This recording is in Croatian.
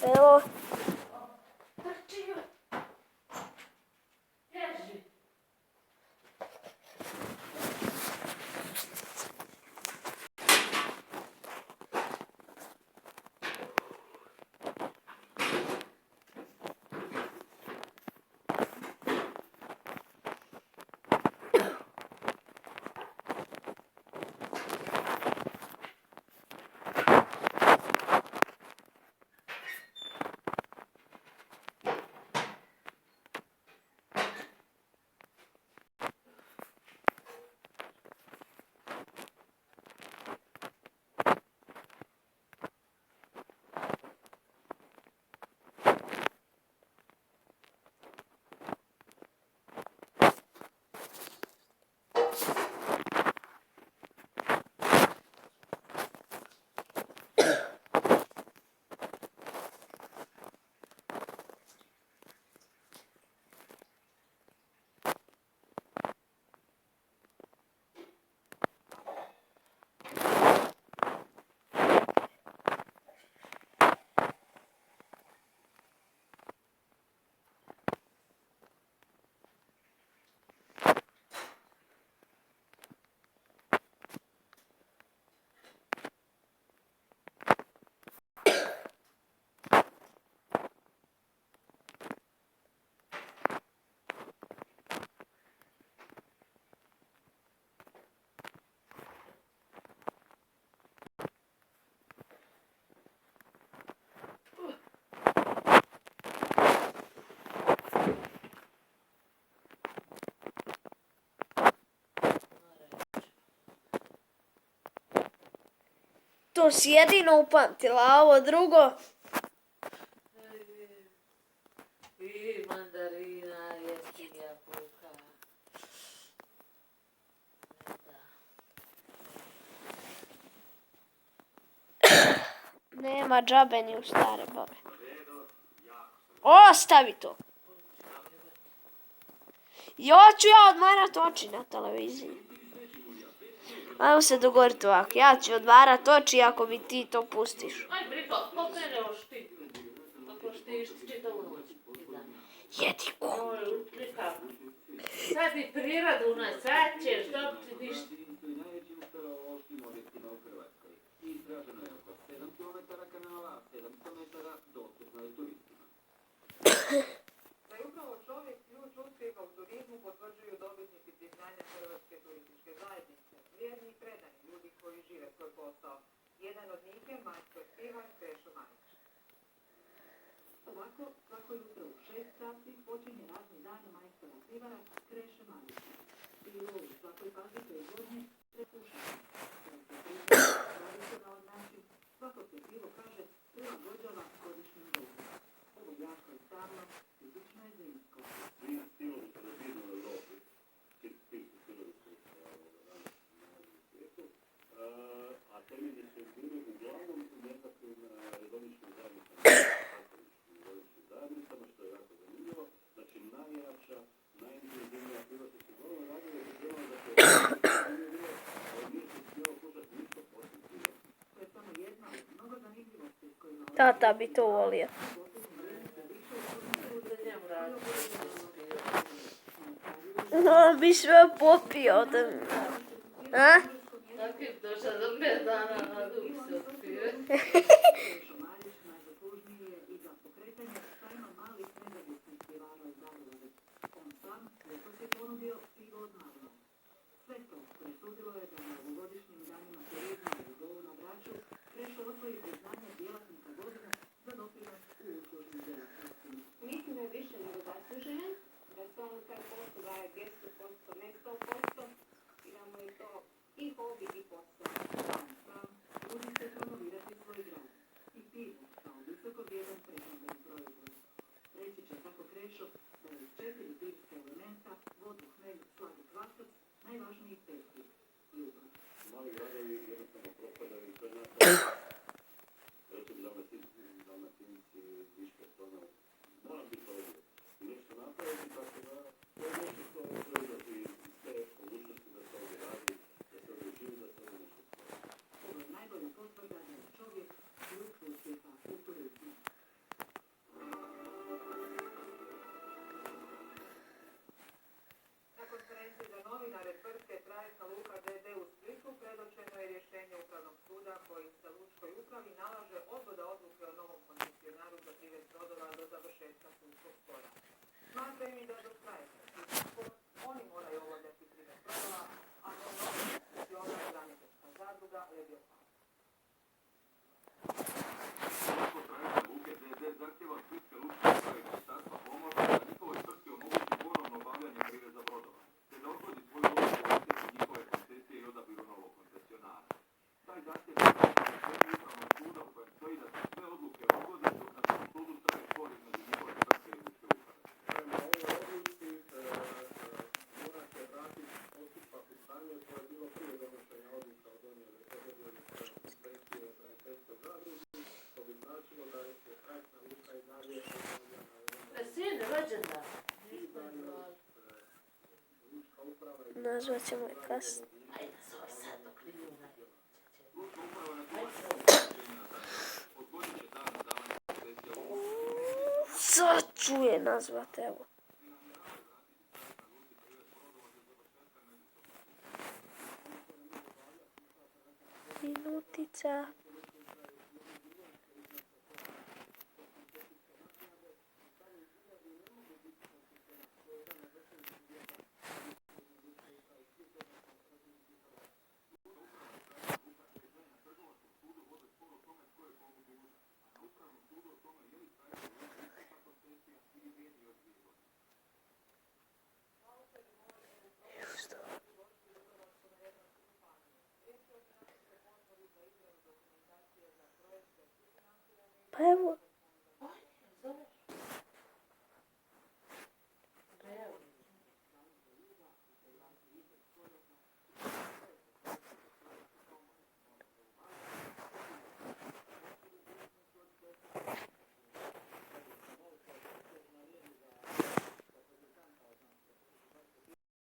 selo. To si jedino upamtila, a ovo drugo? I mandarina, jesti jabuka. Nema džabe ni u stare babe. Ostavi to. Ću ja odmarat oči na televiziji. Ajmo se dogovoriti ovako. Ja ću odmarat oči ako mi ti to pustiš. Aj, Briko, ko kreneš ti? Ako štiš čitavu noć. Jedi ku. Sad bi prirodu na sad ćeš dobiti ništa. Da je upravo čovjek ključ uspjeha u turizmu potvrđuju dobitnici priznanja Hrvatske turističke zajednice. Vrijedni i predani ljudi koji žive svoj posao. Jedan od njih je majstor Ivan Krešo Marić. Ovako, svako jutro u 6 sati počinje radni dan majstora pivara Kreše Marića. Pivo u svakoj fazi proizvodnje prepušava. Tradicionalan način, svako se pivo kaže prilagođava godišnjim dobu. Ovo jako je stavno, tipično je zimsko. A temelji su bili uglavnom u nekakvim redovničkim zajednicama, što je jako zanimljivo. Znači najjača, najintenzivnija piva su se uglavnom radile i želimo da se nije bilo, nije se smjelo kušati ništa poslije piva. To je samo jedna od mnogo zanimljivosti s kojima... Tata bi to volio. On bi sve popio. A? Tako je došla za 5 dana na dug se otpije. Krešo Marić najzaslužniji je i za pokretanje sajma malih nezavisnih pivara u Zagrebu. On sam letos je ponudio pivo od Marla. Sve to presudilo je da na ovogodišnjim danima turizma u Golu na Braču Krešo osvoji priznanje djelatnika godine za doprinos u uslužnim djelatnostima. Mislim da je više nego zaslužen, da se on taj posao daje 200%, ne 100%, i da mu je to i hobi i posao. Sam trudi se promovirati svoj grad. Nazvat ćemo je kasnije. Ajde, sad dok ne ljuna. Sad ću je nazvat, evo. Minutica. Pa evo,